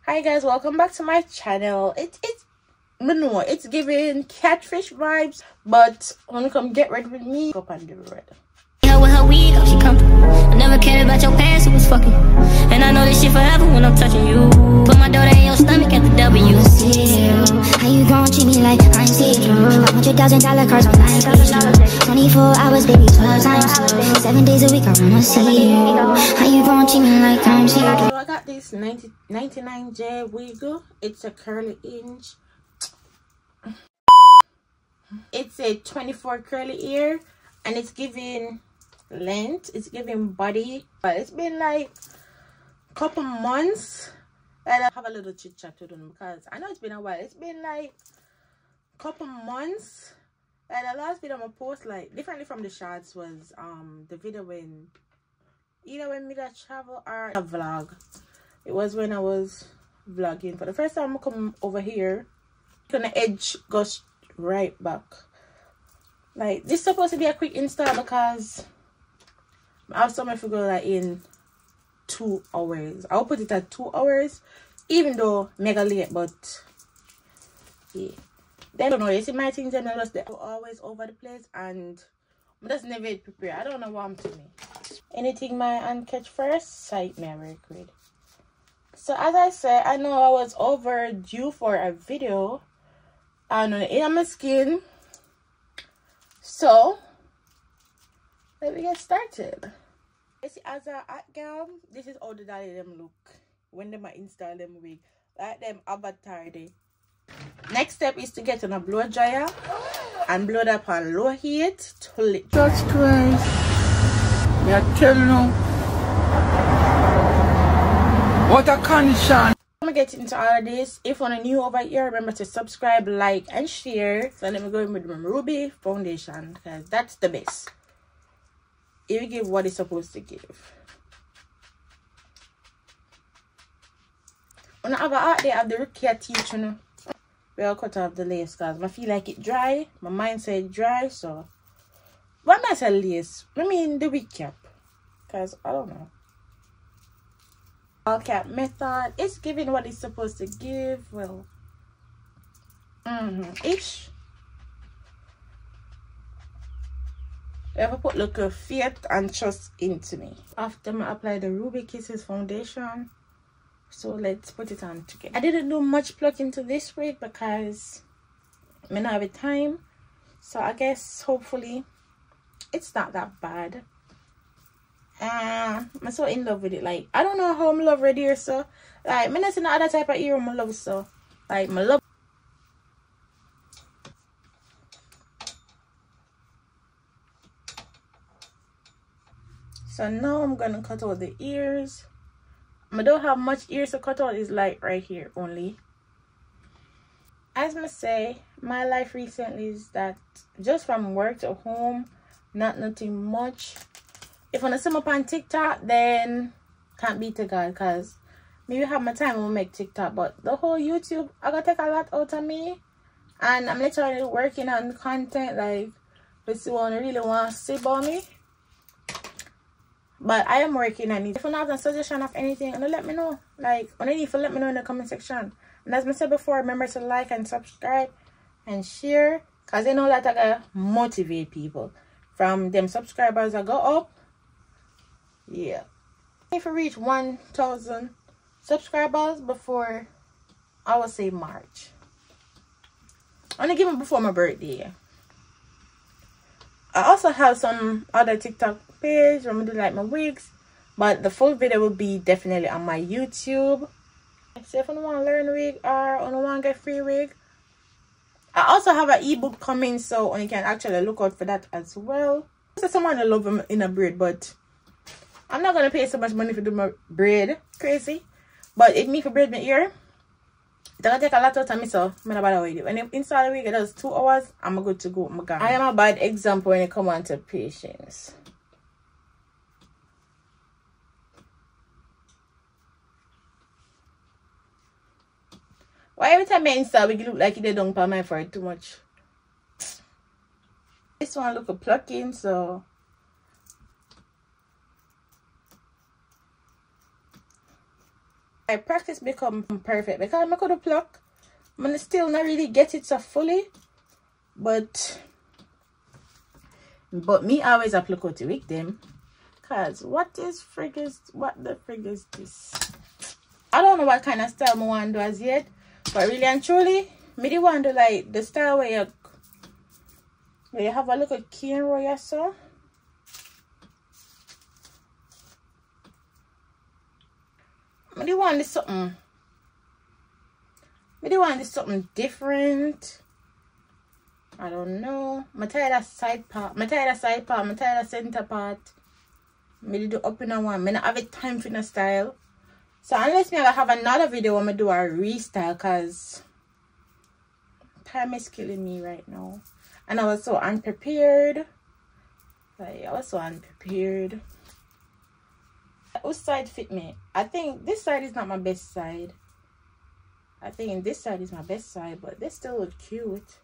Hi guys, welcome back to my channel. It's giving catfish vibes, but when you come get ready with me, up and do red. With her wig up, she comfortable. I never cared about your past, it was fucking. And I know this shit forever when I'm touching you. Put my daughter in your stomach at the W. How you gon' treat me like I'm see-through? $100,000 cars on $9,000. 24 hours, baby, 12 times. 7 days a week, I wanna see you. How you gon' treat me like I'm see-through? So I got this 99J wiggle. It's a curly inch. It's a 24 curly ear, and it's giving length, it's giving body. But it's been like a couple months and I have a little chit chat with them because I know it's been a while. It's been like a couple months, and the last video I'm gonna post, like differently from the shots, was the video when either when me got travel or a vlog. It was when I was vlogging for the first time. I come over here, gonna edge goes right back. Like this is supposed to be a quick install because I have somewhere to go like in 2 hours. I'll put it at 2 hours, even though mega late, but yeah. Then I don't know, you see my things and they're always over the place and I'm just never prepared. I don't know what I'm doing. Anything my hand catch first, sight me very quick. So as I said, I know I was overdue for a video on my skin. So let me get started. As a hot girl, this is how the dolly them look when they install them wig, like them avatar day. Next step is to get on a blow dryer and blow that on low heat till it. Jesus Christ, I tell you, what a condition. I'm gonna get into all of this. If you're new over here, remember to subscribe, like, and share. So let me go in with my Ruby foundation because that's the best. It will give what it's supposed to give. When I have a art, they have the rookie teach, you know. We'll cut off the lace because I feel like it dry. My mind said dry, so. What am I saying lace? I mean the wig cap. Because I don't know. All cap method. It's giving what it's supposed to give. Well. Ish. Ever put look of faith and trust into me. After I apply the Ruby Kisses foundation, so let's put it on together. I didn't do much plucking to this wig because I don't have time, so I guess hopefully it's not that bad. I'm so in love with it. Like I don't know how I'm love red ear, so like I'm not in other type of ear I love, so like my love. So now I'm gonna cut out the ears. I don't have much ears to cut out, is like right here only. As I say, my life recently is that just from work to home, nothing much. If I want to see me up on TikTok, then can't be to God because maybe have my time when I make TikTok, but the whole YouTube I gotta take a lot out of me, and I'm literally working on content like if someone really want to see about me. But I am working on it. If you have a suggestion of anything, let me know. Like, if you let me know in the comment section. And as I said before, remember to like and subscribe and share. Because I know that I gotta motivate people. From them subscribers I go up. Yeah. If you reach 1,000 subscribers before, I would say March. I'm gonna give it before my birthday. I also have some other TikTok page where I'm gonna do like my wigs, but the full video will be definitely on my YouTube. So if you want to learn wig or you want to get free wig, I also have an ebook coming, so you can actually look out for that as well. So someone I love them in a braid, but I'm not gonna pay so much money to do my braid. Crazy, but if me for braid my ear, it's gonna take a lot of time, so I'm not bother with it. When you install the wig, it does 2 hours. I'm good to go. I am a bad example when it comes on to patience. Why every time I install wig, it look like it don't pay my for it too much? This one look a plucking, so I practice become perfect because I could pluck. I'm still not really get it so fully, but me always a pluck out the with them. Cause what the frig is this? I don't know what kind of style I want to do as yet, but really and truly, me the want to like the style where you have a little key and roll so. Me the want this something. Me the want this something different. I don't know. I'm tired of side part. I'm tired of side part. I'm tired of center part. Me do up in a one. Me not have it time for the style. So unless me ever have another video where I do a restyle, cause time is killing me right now. And I was so unprepared. Like I was so unprepared. Which side fit me? I think this side is not my best side. I think this side is my best side, but this still look cute.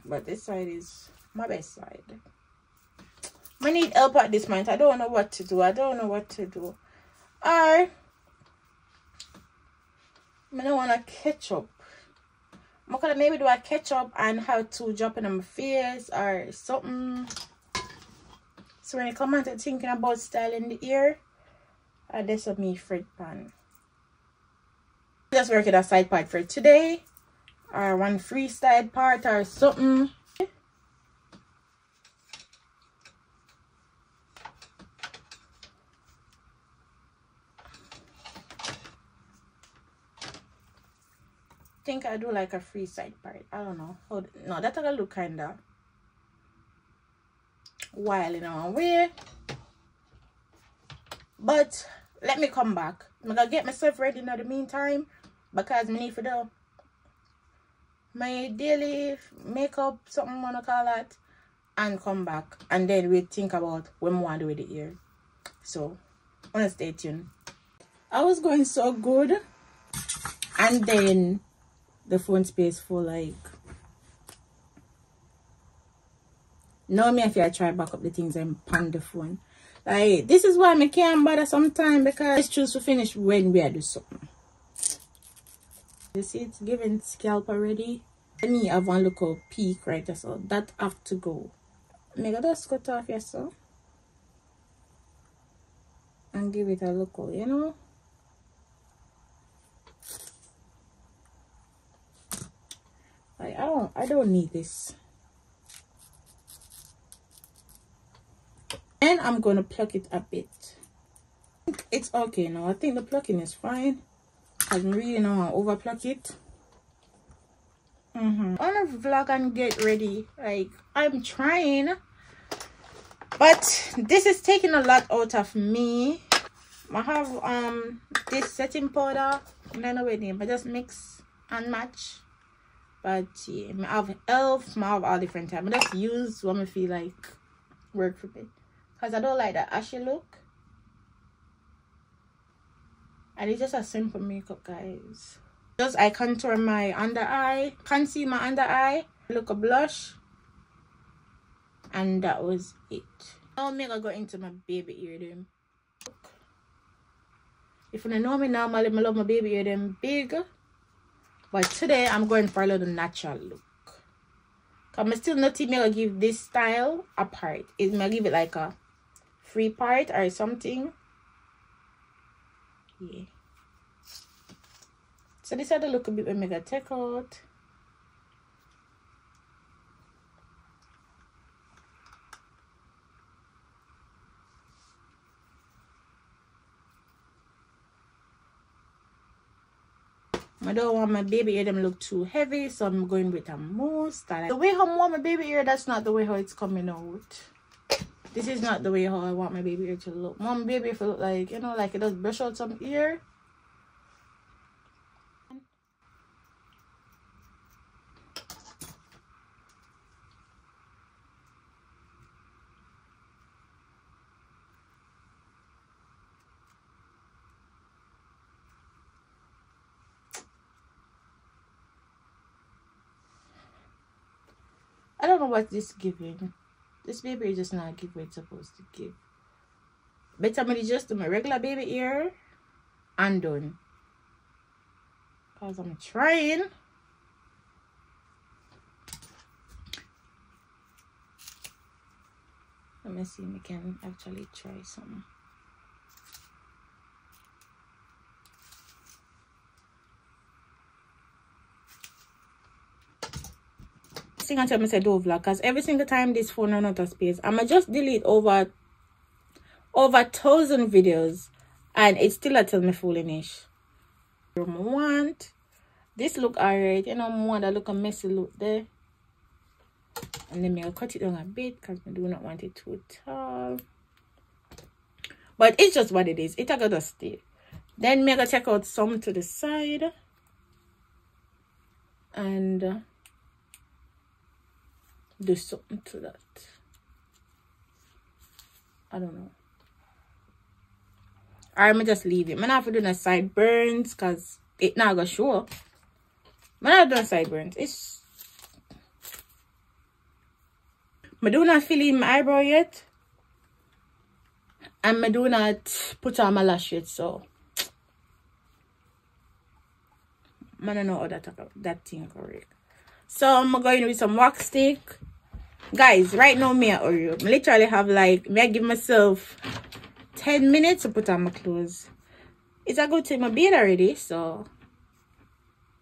But this side is my best side. I need help at this point. I don't know what to do. I don't know. I don't want to catch up. I'm gonna maybe do a catch up and how to drop in on my face or something. So when you come out to thinking about styling the ear, this is me fret pan. Just working a side part for today, or one freestyle part or something. Think I do like a free side part. I don't know. No, that's gonna look kinda wild in our way. But let me come back. I'm gonna get myself ready in the meantime because I need to do my daily makeup, something I wanna call that, and come back. And then we think about when we want to do with the ear. So wanna stay tuned. I was going so good, and then the phone space for like now me if I try back up the things and pan the phone. Like this is why I can't bother sometime because I choose to finish when we are do something. You see it's giving scalp already. I need have one little peak right there, so that have to go. Make just cut off yourself and give it a look, you know. Like I don't need this. And I'm gonna pluck it a bit. It's okay now. I think the plucking is fine. I really don't want to over pluck it. I wanna vlog and get ready. Like I'm trying, but this is taking a lot out of me. I have this setting powder, I don't know what name, but just mix and match. But yeah, I have elf, I have all different types. I just use what I feel like work for me. Because I don't like the ashy look. And it's just a simple makeup, guys. Just I contour my under eye, conceal my under eye, look a blush. And that was it. Now I'm gonna go into my baby ear them. If you don't know me normally, I love my baby ear them big. But today I'm going for a little natural look. Cause I'm still not gonna give this style a part. It's gonna give it like a free part or something. Yeah. So this is the look a bit when I take out. I don't want my baby ear them look too heavy, so I'm going with a mousse style. The way how I want my baby ear, that's not the way how it's coming out. This is not the way how I want my baby ear to look. My baby ear to look like, you know, like it does brush out some ear. I don't know what this giving. This baby ear just not give what it's supposed to give. Better me just do my regular baby ear and done. Because I'm trying. Let me see if we can actually try some. Thing until I say do vlog, because every single time this phone run out of space, I'ma just delete over 1,000 videos and it still tell me foolish. I want this look alright, you know, more that look a messy look there. And then I'll cut it down a bit because I do not want it too tall. But it's just what it is. It's gonna stay. Then I'm gonna check out some to the side. And do something to that. I don't know. I'm gonna just leave it. I'm not do no sideburns because it not gonna show up. I'm not doing sideburns. I do not fill in my eyebrow yet. And I do not put on my lash yet, so I don't know how that thing correct. So I'm going with some wax stick. Guys, right now me I literally have like, I give myself 10 minutes to put on my clothes. It's a good thing my beard already, so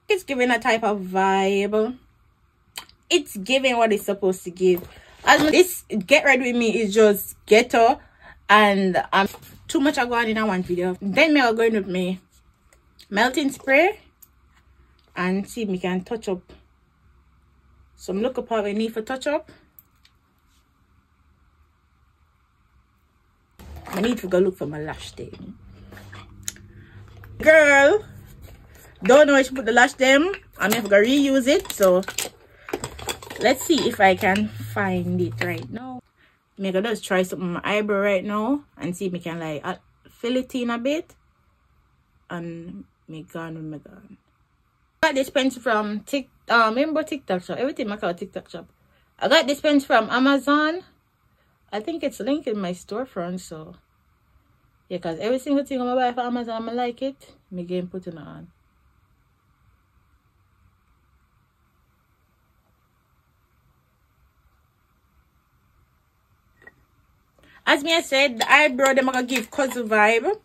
it's giving a type of vibe. It's giving what it's supposed to give. As this get ready with me is just ghetto, and I'm too much I go on in one video. Then me are going with me melting spray and see if we can touch up some look up how we need for touch up. I need to go look for my lash thing. Girl, don't know if she put the lash them. I'm never gonna reuse it, so let's see if I can find it right now. I'm gonna just try something on my eyebrow right now and see if I can like fill it in a bit. And me gone with me gone. I got this pencil from remember TikTok shop. Everything I call TikTok shop. I got this pencil from Amazon. I think it's linked in my storefront, so yeah, because every single thing I'm gonna buy for Amazon, I like it. Me game putting it on. As me I said, the eyebrow them are gonna give cousin vibe.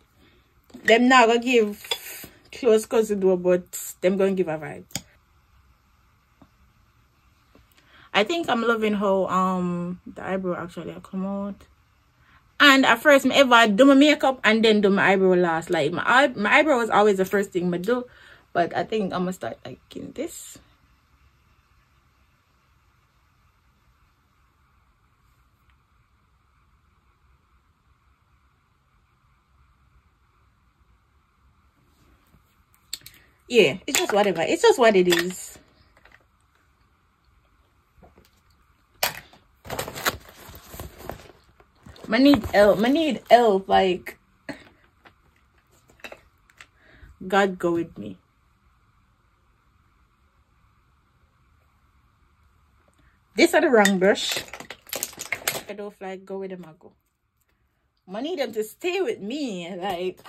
Them not gonna give close cousin do, but them gonna give a vibe. I think I'm loving how the eyebrow actually come out. And at first I ever do my makeup and then do my eyebrow last. Like my eyebrow was always the first thing I do, but I think I'm gonna start liking this. Yeah, it's just whatever. It's just what it is. I need help. Like, God go with me. This are the wrong brush. I don't like go with them. I go. I need them to stay with me. Like,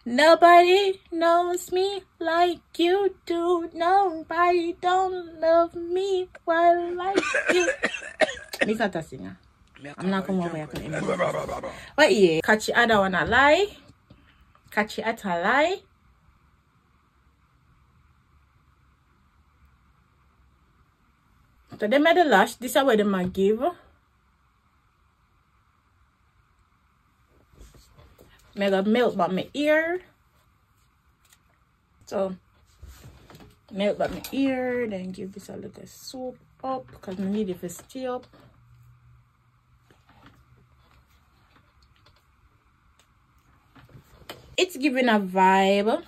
nobody knows me like you do. Nobody don't love me well like you. I'm not a singer. I'm not coming over here. But yeah, catch the other one a lie. Catch it at a lie. So they made the lash. This is what they might give. I got melt by my ear. So melt by my ear, then give this a little soap up because I need it to stay up. It's giving a vibe.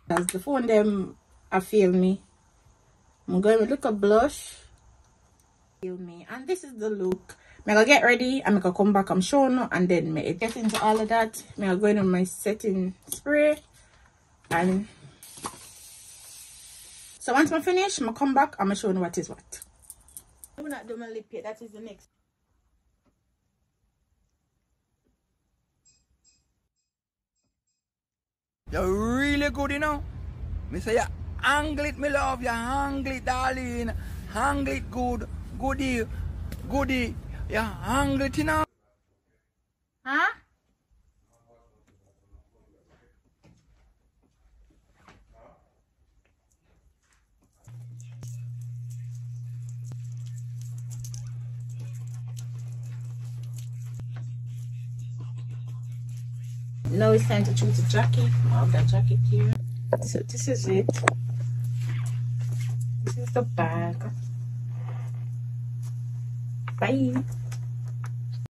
As the phone them I feel me. I'm going to look a blush. Feel me. And this is the look. I'm gonna get ready. I'm gonna come back. I'm showing you, and then me get into all of that. I'm gonna go in on my setting spray, and so once I finish, I'm gonna come back. I'm gonna show you what is what. I'm not doing my lip yet. That is the next. You're really good, you know. Me say you angle it, me love you. Angle it, darling. Angle it good. Goodie. Goodie. You angle it, you know. Huh? Now it's time to choose the jacket. I have that jacket here. So this is it. This is the bag. Bye.